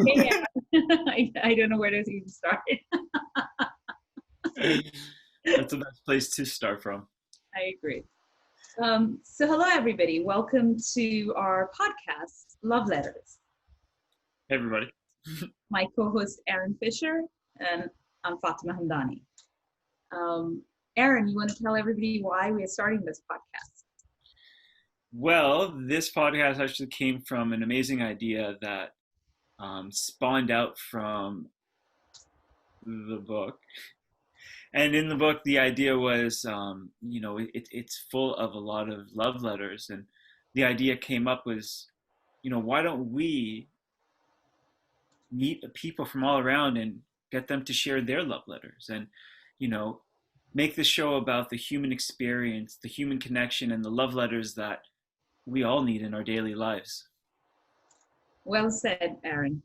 Hey, I don't know where to even start. That's the best place to start from. I agree. So hello, everybody. Welcome to our podcast, Love Letters. Hey, everybody. My co-host, Aaron Fisher, and I'm Fatema Hamdani. Aaron, you want to tell everybody why we are starting this podcast? Well, this podcast actually came from an amazing idea that spawned out from the book. And in the book, the idea was, it's full of a lot of love letters. And the idea came up was, why don't we meet people from all around and get them to share their love letters and, you know, make the show about the human experience, the human connection, and the love letters that we all need in our daily lives. Well said, Aaron.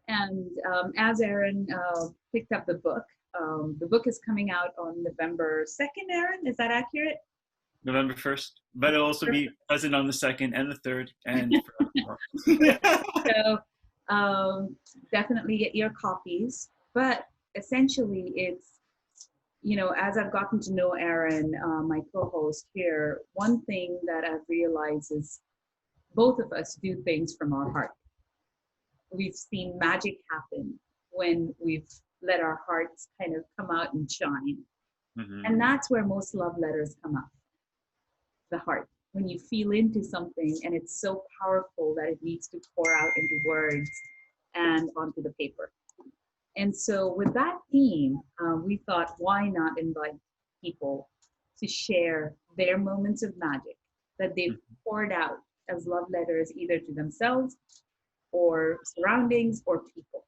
And as Aaron picked up the book is coming out on November 2nd, Aaron. Is that accurate? November 1st, but it'll also be present on the 2nd and the 3rd and So definitely get your copies. But essentially, it's, as I've gotten to know Aaron, my co-host here, one thing that I've realized is both of us do things from our heart. We've seen magic happen when we've let our hearts kind of come out and shine. Mm-hmm. And that's where most love letters come up, the heart. When you feel into something and it's so powerful that it needs to pour out into words and onto the paper. And so with that theme, we thought, why not invite people to share their moments of magic that they've poured out as love letters, either to themselves or surroundings or people.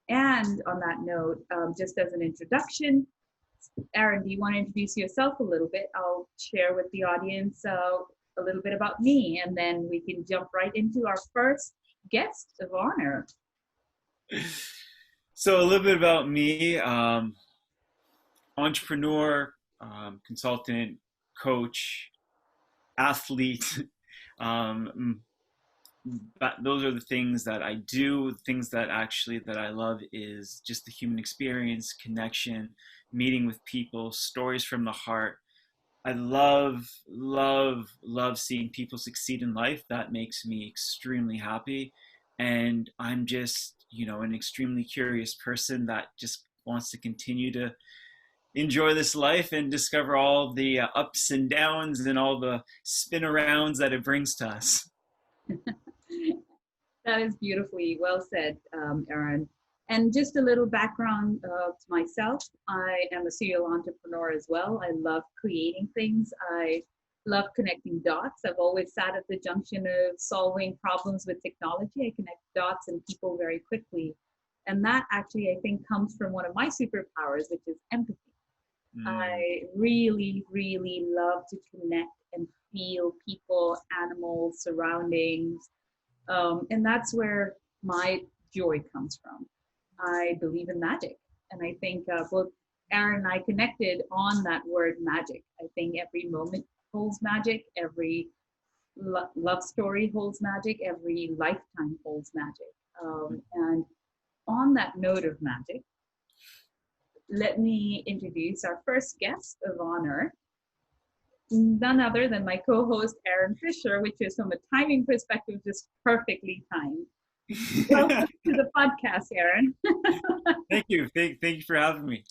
And on that note, just as an introduction, Aaron, do you want to introduce yourself a little bit? I'll share with the audience a little bit about me, and then we can jump right into our first guest of honor. So a little bit about me, entrepreneur, consultant, coach, athlete. But those are the things that I do. The things that I love is just the human experience, connection, meeting with people, stories from the heart. I love, love, love seeing people succeed in life. That makes me extremely happy. And I'm just, an extremely curious person that just wants to continue to enjoy this life and discover all the ups and downs and all the spin arounds that it brings to us. That is beautifully well said, Aaron. And just a little background to myself. I am a serial entrepreneur as well. I love creating things. I love connecting dots. I've always sat at the junction of solving problems with technology. I connect dots and people very quickly. And that actually, I think, comes from one of my superpowers, which is empathy. I really, really love to connect and feel people, animals, surroundings. And that's where my joy comes from. I believe in magic. And I think both Aaron and I connected on that word magic. I think every moment holds magic, every love story holds magic, every lifetime holds magic. And on that note of magic, let me introduce our first guest of honor, none other than my co-host Aaron Fisher, which is from a timing perspective just perfectly timed. Welcome to the podcast, Aaron. Thank you. Thank you for having me.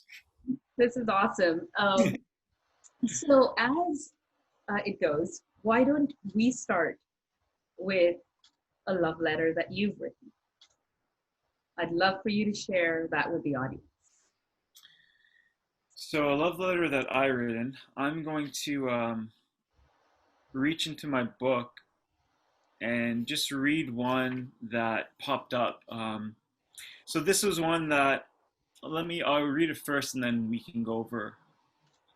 This is awesome. So as it goes, why don't we start with a love letter that you've written? I'd love for you to share that with the audience. So a love letter that I written, I'm going to reach into my book and just read one that popped up. So this was one that I'll read it first and then we can go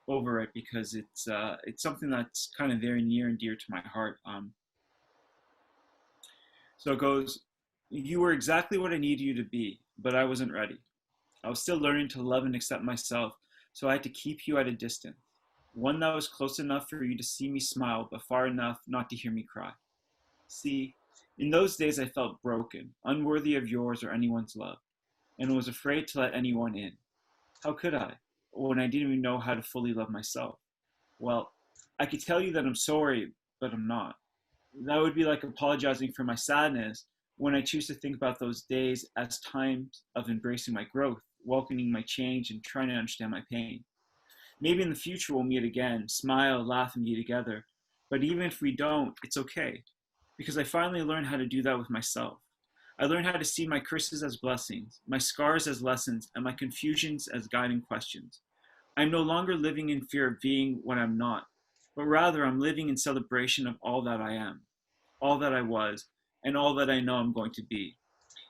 over it because it's something that's kind of very near and dear to my heart. So it goes, you were exactly what I needed you to be, but I wasn't ready. I was still learning to love and accept myself, so I had to keep you at a distance. One that was close enough for you to see me smile, but far enough not to hear me cry. See, In those days, I felt broken, unworthy of yours or anyone's love, and was afraid to let anyone in. How could I, when I didn't even know how to fully love myself? Well, I could tell you that I'm sorry, but I'm not. That would be like apologizing for my sadness when I choose to think about those days as times of embracing my growth, welcoming my change, and trying to understand my pain. Maybe in the future we'll meet again, smile, laugh, and be together. But even if we don't, it's okay, because I finally learned how to do that with myself. I learned how to see my curses as blessings, my scars as lessons, and my confusions as guiding questions. I'm no longer living in fear of being what I'm not, but rather I'm living in celebration of all that I am, all that I was, and all that I know I'm going to be.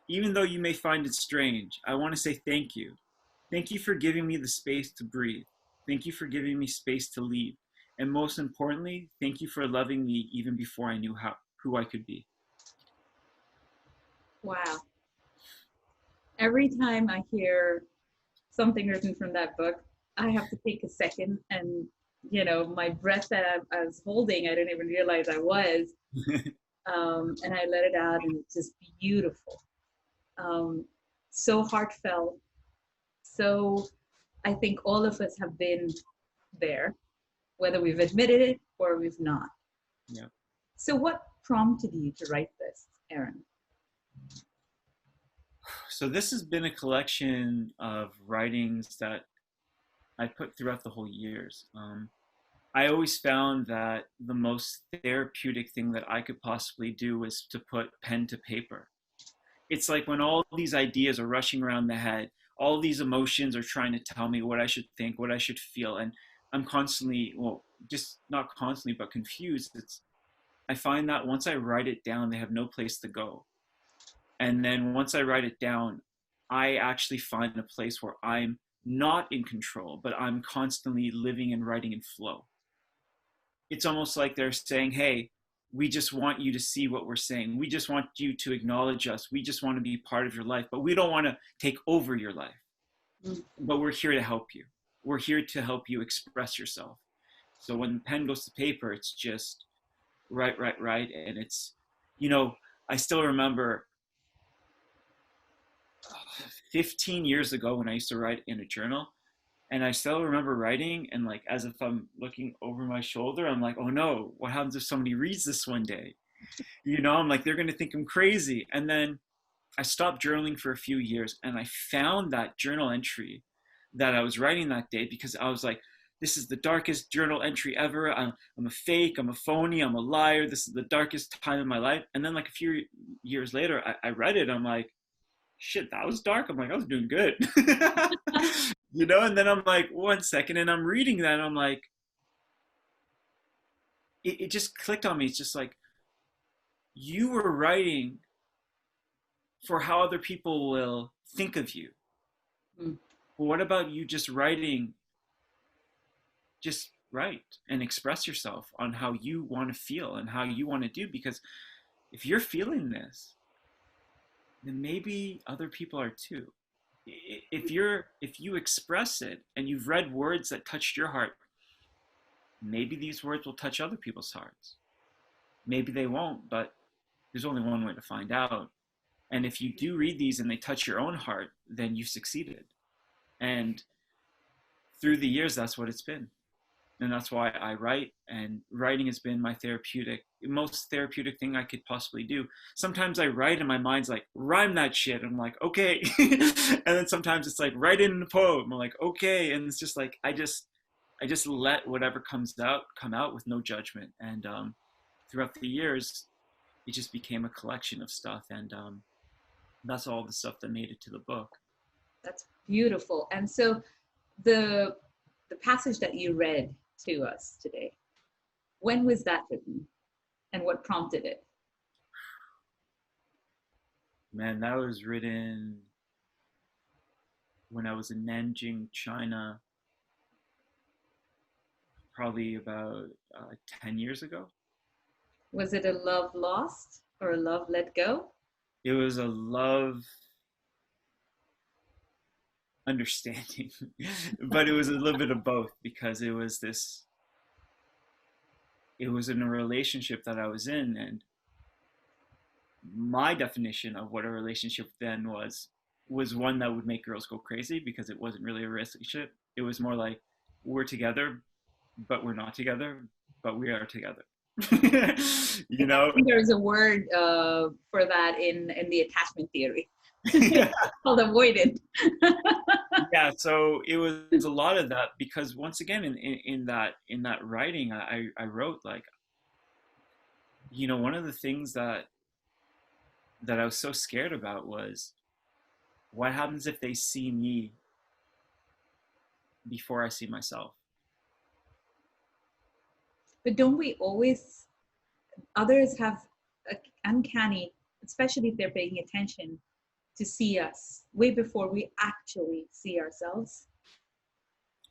Even though you may find it strange, I want to say thank you. Thank you for giving me the space to breathe. Thank you for giving me space to leave. And most importantly, thank you for loving me even before I knew who I could be. Wow. Every time I hear something written from that book, I have to take a second and, my breath that I was holding, I didn't even realize I was. And I let it out, and it's just beautiful. Um, so heartfelt. So I think all of us have been there, whether we've admitted it or we've not. Yeah. So what prompted you to write this, Aaron? So this has been a collection of writings that I put throughout the whole years. I always found that the most therapeutic thing that I could possibly do was to put pen to paper. It's like when all these ideas are rushing around the head, all these emotions are trying to tell me what I should think, what I should feel, and I'm constantly, well, just not constantly, but confused. I find that once I write it down, they have no place to go. And then once I write it down, I actually find a place where I'm not in control, but I'm constantly living and writing in flow. It's almost like they're saying, hey, we just want you to see what we're saying. We just want you to acknowledge us. We just want to be part of your life, but we don't want to take over your life. Mm-hmm. But we're here to help you. We're here to help you express yourself. So when the pen goes to paper, it's just write. And it's, I still remember 15 years ago when I used to write in a journal. And I still remember writing, and like as if I'm looking over my shoulder, I'm like, oh no, what happens if somebody reads this one day? I'm like, they're going to think I'm crazy. And then I stopped journaling for a few years, and I found that journal entry that I was writing that day, because I was like, this is the darkest journal entry ever. I'm a fake, I'm a phony, I'm a liar. This is the darkest time of my life. And then like a few years later, I read it. I'm like, shit, that was dark. I'm like, I was doing good. And then I'm like, 1 second, and I'm reading that, and I'm like, it just clicked on me. It's just like, you were writing for how other people will think of you. Mm. But what about you just writing, just write and express yourself on how you want to feel and how you want to do? Because if you're feeling this, then maybe other people are too. If you express it and you've read words that touched your heart, maybe these words will touch other people's hearts. Maybe they won't, but there's only one way to find out. And if you do read these and they touch your own heart, then you've succeeded. And through the years, that's what it's been. And that's why I write, and writing has been my most therapeutic thing I could possibly do. Sometimes I write and my mind's like, rhyme that shit. I'm like, okay. And then sometimes it's like, write it in a poem. I'm like, okay. And it's just like, I just let whatever comes out come out with no judgment. And throughout the years, it just became a collection of stuff. And that's all the stuff that made it to the book. That's beautiful. And so the passage that you read to us today, when was that written and what prompted it? Man, that was written when I was in Nanjing, China, probably about 10 years ago. Was it a love lost or a love let go? It was a love understanding, but it was a little bit of both, because it was in a relationship that I was in, and my definition of what a relationship then was one that would make girls go crazy, because it wasn't really a relationship. It was more like, we're together, but we're not together, but we are together. You I know? think there's a word for that in the attachment theory. Yeah. Called avoidant. Yeah, so it was a lot of that, because once again, in that writing, I wrote, like, one of the things that I was so scared about was, what happens if they see me before I see myself? But don't we always, others have a uncanny, especially if they're paying attention, to see us way before we actually see ourselves.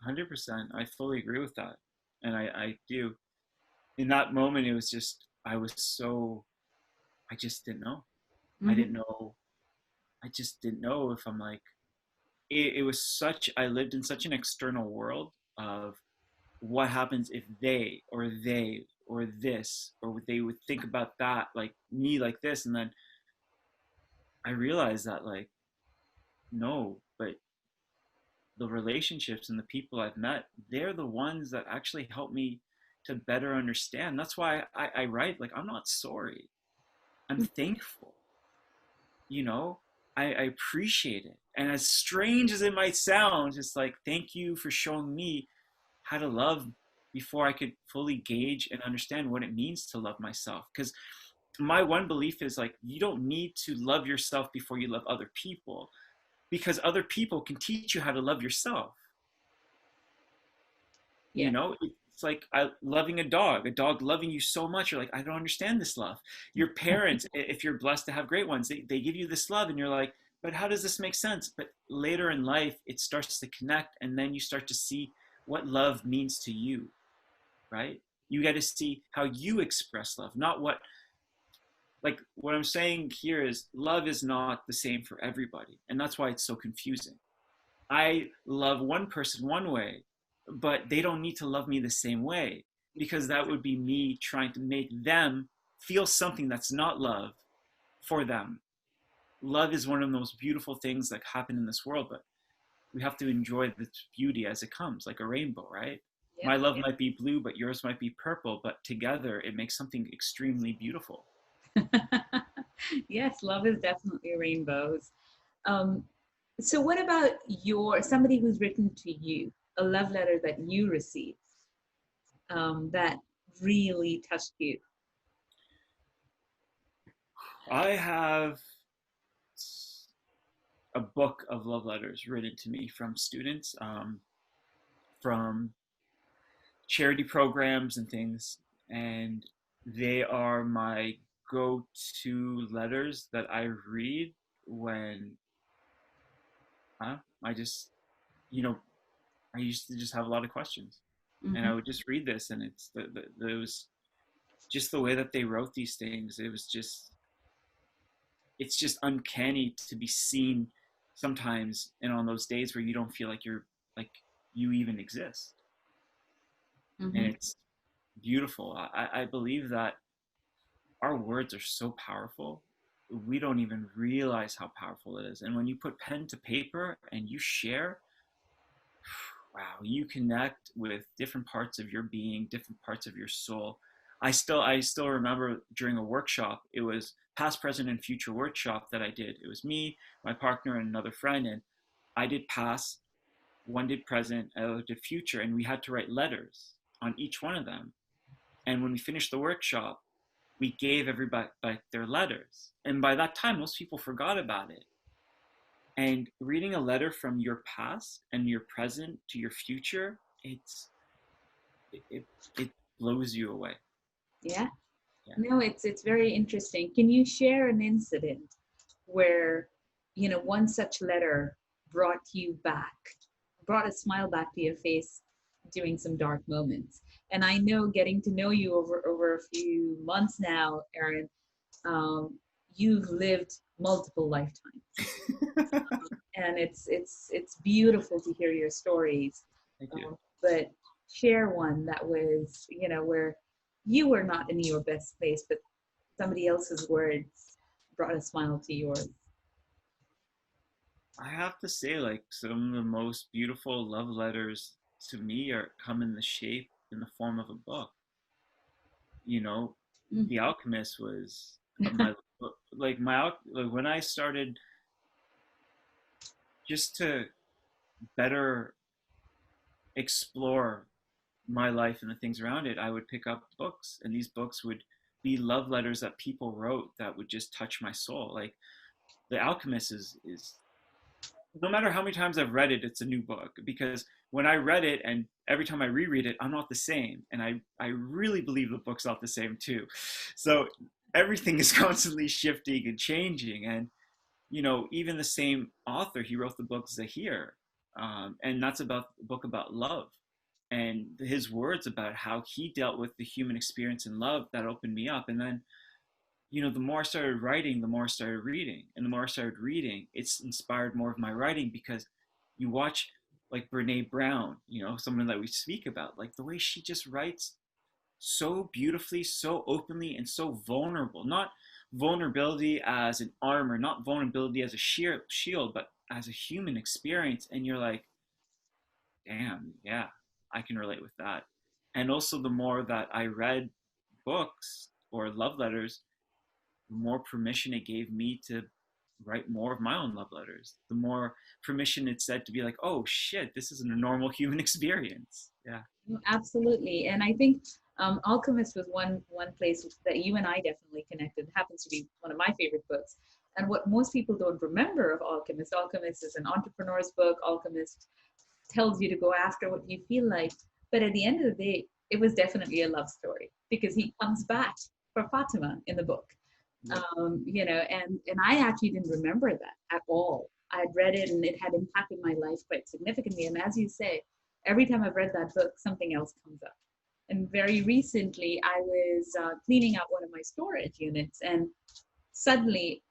100%. I fully agree with that. And I do. In that moment, it was just, I just didn't know. I Mm-hmm. didn't know. I just didn't know if I'm like, it was such, I lived in such an external world of what happens if they or this, or they would think about that, like me, like this. And then I realized that, like, no, but the relationships and the people I've met, they're the ones that actually help me to better understand. That's why I write, like, I'm not sorry. I'm thankful. You know, I appreciate it. And as strange as it might sound, it's like, thank you for showing me how to love before I could fully gauge and understand what it means to love myself. Because my one belief is, like, you don't need to love yourself before you love other people, because other people can teach you how to love yourself. Yeah. It's like, loving a dog loving you so much, you're like, I don't understand this love. Your parents, if you're blessed to have great ones, they give you this love, and you're like, but how does this make sense? But later in life, it starts to connect, and then you start to see what love means to you, right? You get to see how you express love, not what, like, what I'm saying here is, love is not the same for everybody, and that's why it's so confusing. I love one person one way, but they don't need to love me the same way, because that would be me trying to make them feel something that's not love for them. Love is one of the most beautiful things that happen in this world, but we have to enjoy the beauty as it comes, like a rainbow, right? Yeah. My love might be blue, but yours might be purple, but together it makes something extremely beautiful. Yes, love is definitely rainbows. Um, so what about somebody who's written to you, a love letter that you received that really touched you? I have a book of love letters written to me from students, from charity programs and things, and they are my go-to letters that I read when I just, you know, I used to just have a lot of questions, and Mm-hmm. I would just read this, and it was just the way that they wrote these things. It's just uncanny to be seen sometimes, and on those days where you don't feel like you even exist, and Mm-hmm. it's beautiful. I believe that our words are so powerful. We don't even realize how powerful it is. And when you put pen to paper and you share, wow, you connect with different parts of your being, different parts of your soul. I still remember during a workshop, it was past, present, and future workshop that I did. It was me, my partner, and another friend, and I did past, one did present, another did future, and we had to write letters on each one of them. And when we finished the workshop, we gave everybody like their letters. And by that time, most people forgot about it. And reading a letter from your past and your present to your future, it it blows you away. Yeah. Yeah. No, it's very interesting. Can you share an incident where, one such letter brought you back, brought a smile back to your face during some dark moments? And I know, getting to know you over a few months now, Aaron, um, you've lived multiple lifetimes, and it's beautiful to hear your stories. Thank you. But share one that was, where you were not in your best place, but somebody else's words brought a smile to yours? I have to say, like, some of the most beautiful love letters to me are come in the shape in the form of a book. You know, The Mhm. Alchemist was my like my like when I started just to better explore my life and the things around it, I would pick up books, and these books would be love letters that people wrote that would just touch my soul. Like The Alchemist is no matter how many times I've read it, it's a new book because when I read it and every time I reread it, I'm not the same. And I really believe the book's not the same too. So everything is constantly shifting and changing. And, even the same author, he wrote the book Zahir. And that's about a book about love. And his words about how he dealt with the human experience in love that opened me up. And then the more I started writing, the more I started reading. And the more I started reading, it's inspired more of my writing because you watch like Brene Brown, someone that we speak about, like the way she just writes so beautifully, so openly, and so vulnerable. Not vulnerability as an armor, not vulnerability as a shield, but as a human experience. And you're like, damn, yeah, I can relate with that. And also, the more that I read books or love letters, the more permission it gave me to write more of my own love letters. The more permission it said to be like, oh shit, this isn't a normal human experience. Yeah. Absolutely. And I think Alchemist was one place that you and I definitely connected. It happens to be one of my favorite books. And what most people don't remember of Alchemist, Alchemist is an entrepreneur's book. Alchemist tells you to go after what you feel like. But at the end of the day, it was definitely a love story because he comes back for Fatima in the book. Yep. And I actually didn't remember that at all. I had read it and it had impacted my life quite significantly. And as you say, every time I've read that book, something else comes up. And very recently, I was cleaning out one of my storage units, and suddenly,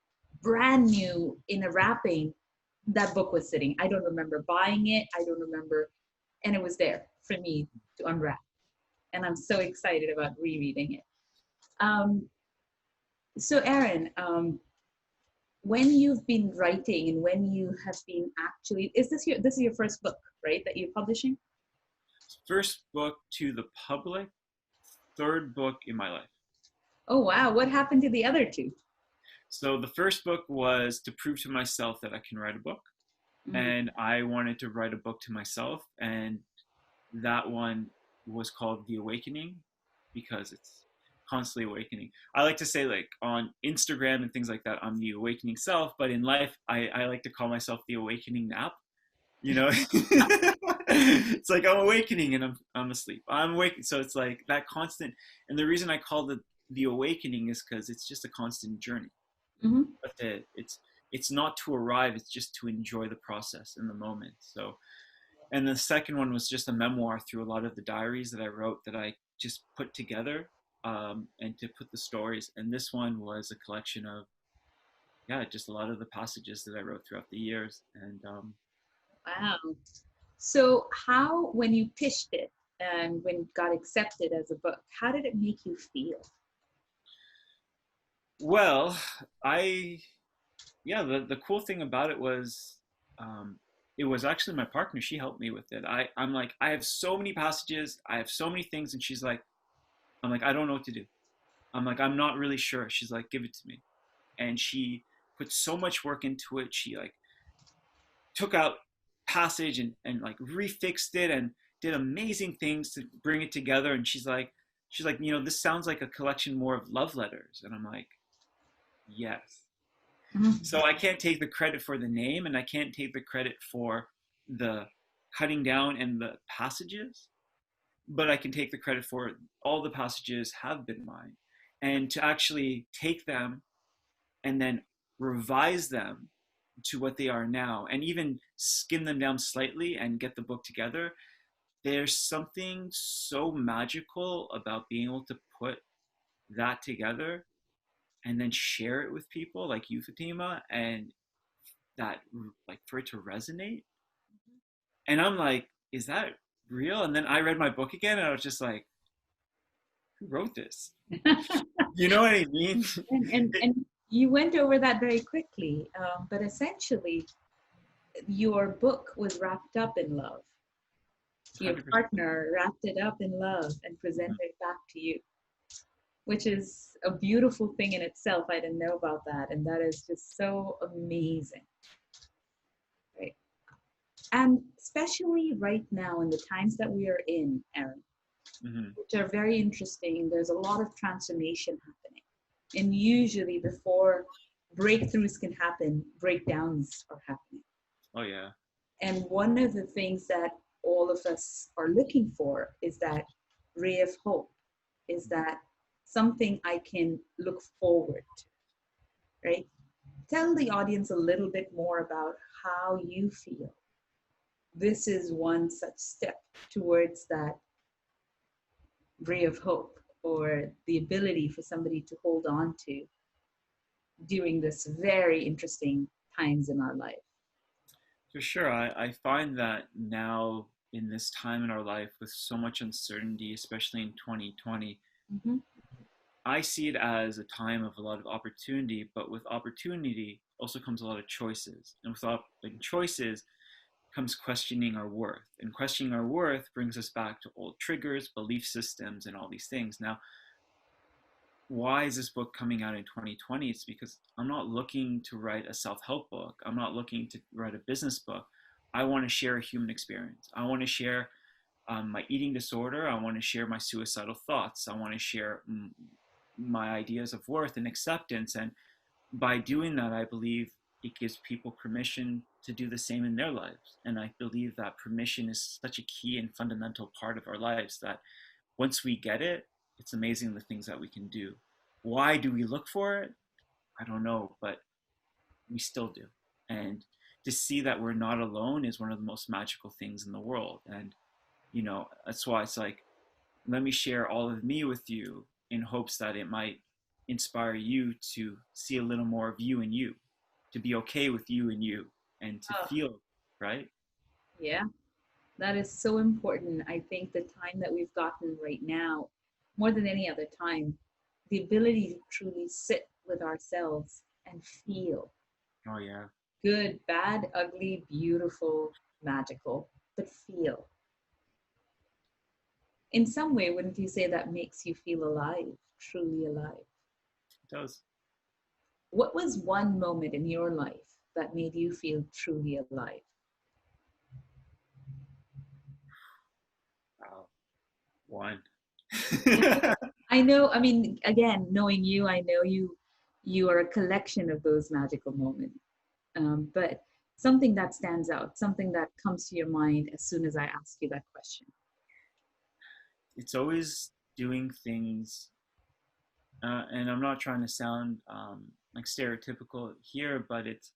brand new in a wrapping, that book was sitting. I don't remember buying it. I don't remember, and it was there for me to unwrap. And I'm so excited about rereading it. Um, so, Aaron, when you've been writing and when you have been actually, this is your first book, right? That you're publishing? First book to the public, third book in my life. Oh wow, what happened to the other two? So the first book was to prove to myself that I can write a book. Mhm. And I wanted to write a book to myself. And that one was called The Awakening because it's constantly awakening. I like to say, like, on Instagram and things like that, I'm the awakening self, but in life, I like to call myself the awakening nap. It's like I'm awakening and I'm asleep. I'm awake. So it's like that constant. And the reason I called it the awakening is because it's just a constant journey. Mhm. That's it. It's not to arrive, it's just to enjoy the process in the moment. So, and the second one was just a memoir through a lot of the diaries that I wrote that I just put together, and to put the stories. And this one was a collection of, yeah, just a lot of the passages that I wrote throughout the years. And Wow. So how, when you pitched it and when it got accepted as a book, how did it make you feel? well, I yeah, the cool thing about it was, um, it was actually my partner. She helped me with it. I'm like, I have so many passages, I have so many things, and she's like, I'm like, I don't know what to do. I'm like, I'm not really sure. She's like, give it to me. And she put so much work into it. She like took out passage and like refixed it and did amazing things to bring it together. And she's like, this sounds like a collection more of love letters. And I'm like, yes. Mhm. So I can't take the credit for the name and I can't take the credit for the cutting down and the passages, but I can take the credit for all the passages have been mine. And to actually take them and then revise them to what they are now and even skim them down slightly and get the book together, there's something so magical about being able to put that together and then share it with people like you, Fatima, and that, like, for it to resonate. And I'm like, is that real? And then I read my book again and I was just like, who wrote this? You know what I mean? and It, and You went over that very quickly, but essentially, your book was wrapped up in love. Your 100%. partner wrapped it up in love and presented it back to you, which is a beautiful thing in itself. I didn't know about that, and that is just so amazing, right? And especially right now in the times that we are in, Aaron, Hmm. which are very interesting. There's a lot of transformation happening. And usually, before breakthroughs can happen, breakdowns are happening. Oh yeah. And one of the things that all of us are looking for is that ray of hope, is that something I can look forward to, right? Tell the audience a little bit more about how you feel. This is one such step towards that ray of hope or the ability for somebody to hold on to during this very interesting times in our life. For sure. I find that now in this time in our life with so much uncertainty, especially in 2020, Mm-hmm. I see it as a time of a lot of opportunity, but with opportunity also comes a lot of choices. And with choices comes questioning our worth. And questioning our worth brings us back to old triggers, belief systems, and all these things. Now, why is this book coming out in 2020? It's because I'm not looking to write a self-help book. I'm not looking to write a business book. I want to share a human experience. I want to share my eating disorder. I want to share my suicidal thoughts. I want to share my ideas of worth and acceptance. And by doing that, I believe it gives people permission to do the same in their lives. And I believe that permission is such a key and fundamental part of our lives that once we get it, it's amazing the things that we can do. Why do we look for it? I don't know, but we still do. And to see that we're not alone is one of the most magical things in the world. And, that's why it's like, let me share all of me with you in hopes that it might inspire you to see a little more of you and you, to be okay with you and you, and to Oh, feel, right? yeah, that is so important. I think the time that we've gotten right now, more than any other time, the ability to truly sit with ourselves and feel Oh, yeah. good, bad, ugly, beautiful, magical, but feel. In some way, wouldn't you say that makes you feel alive, truly alive? It does. What was one moment in your life that made you feel truly alive? Wow. One. I know, I mean, again, knowing you, I know you are a collection of those magical moments. But something that stands out, something that comes to your mind as soon as I ask you that question. It's always doing things, and I'm not trying to sound like stereotypical here, but it's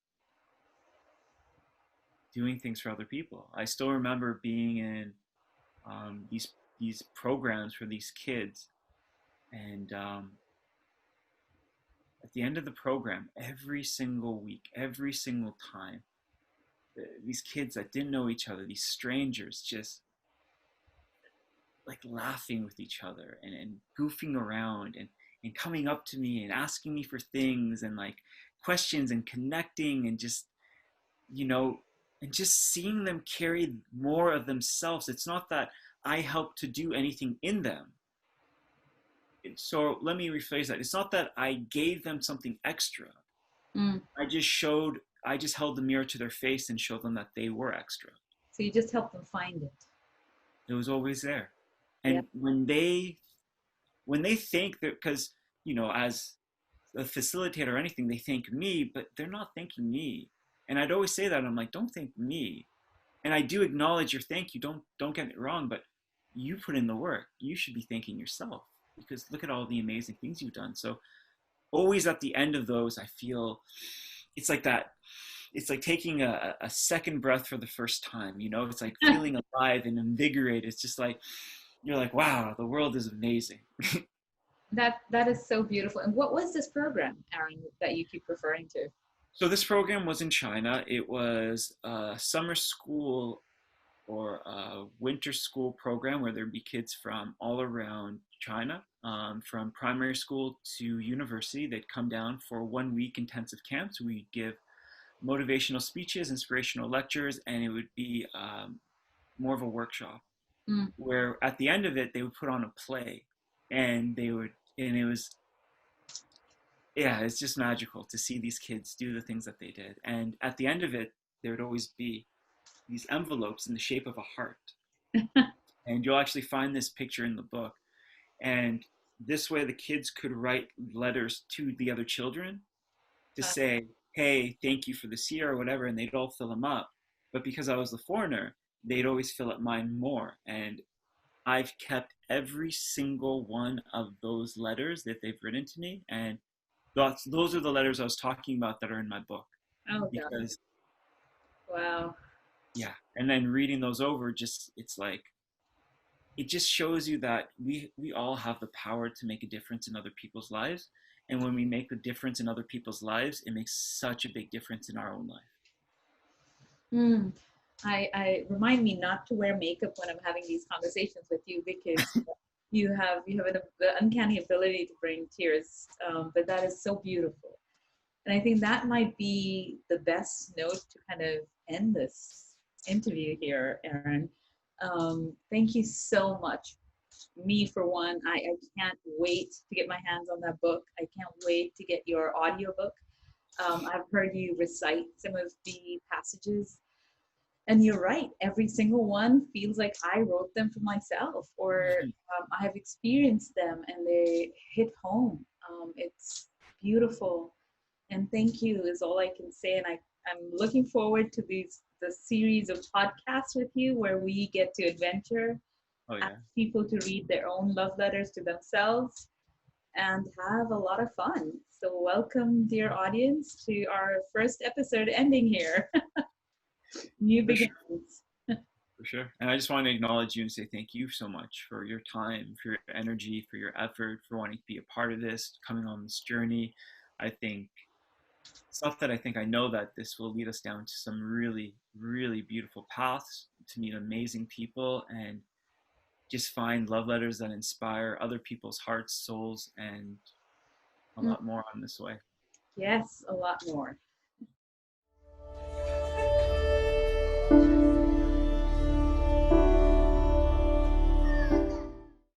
doing things for other people. I still remember being in these programs for these kids, and at the end of the program, every single week, every single time, these kids that didn't know each other, these strangers, just like laughing with each other and goofing around and coming up to me and asking me for things and like questions and connecting and just you know and just seeing them carry more of themselves. It's not that I help to do anything in them. So let me rephrase that. It's not that I gave them something extra. Mm. I just held the mirror to their face and showed them that they were extra. So you just help them find it. It was always there. Yeah. And when they think that, because as a facilitator or anything, they thank me, but they're not thanking me. And I'd always say that, I'm like, don't thank me. And I do acknowledge your thank you. Don't get it wrong, but you put in the work. You should be thanking yourself because look at all the amazing things you've done. So always at the end of those, I feel it's like that. It's like taking a second breath for the first time. It's like feeling alive and invigorated. It's just like you're like, wow, the world is amazing. That is so beautiful. And what was this program, Aaron, that you keep referring to? So this program was in China. It was a summer school or a winter school program where there'd be kids from all around China, from primary school to university. They'd come down for 1 week intensive camps. We'd give motivational speeches, inspirational lectures, and it would be more of a workshop Mm. where at the end of it they would put on a play, and they would, and it was, yeah, it's just magical to see these kids do the things that they did. And at the end of it, there would always be these envelopes in the shape of a heart. And you'll actually find this picture in the book. And this way, the kids could write letters to the other children to Uh, say, hey, thank you for this year or whatever. And they'd all fill them up. But because I was the foreigner, they'd always fill up mine more. And I've kept every single one of those letters that they've written to me. And those are the letters I was talking about that are in my book. oh God. Because, Wow. yeah, and then reading those over, just, it's like, it just shows you that we all have the power to make a difference in other people's lives. And when we make a difference in other people's lives, it makes such a big difference in our own life. Mm. I remind me not to wear makeup when I'm having these conversations with you because you have the uncanny ability to bring tears, but that is so beautiful. And I think that might be the best note to kind of end this interview here, Aaron. Thank you so much. Me, for one, I can't wait to get my hands on that book. I can't wait to get your audiobook. I've heard you recite some of the passages, and you're right. Every single one feels like I wrote them for myself, or I have experienced them and they hit home. It's beautiful. And thank you is all I can say. And I'm looking forward to the series of podcasts with you where we get to adventure, Oh ask yeah, people to read their own love letters to themselves, and have a lot of fun. So welcome, dear audience, to our first episode ending here. New for sure, beginnings. for sure. And I just want to acknowledge you and say thank you so much for your time, for your energy, for your effort, for wanting to be a part of this, coming on this journey. I think it's not that I think, I know that this will lead us down to some really, really beautiful paths, to meet amazing people, and just find love letters that inspire other people's hearts, souls, and a Mm, lot more on this way. yes, a lot more.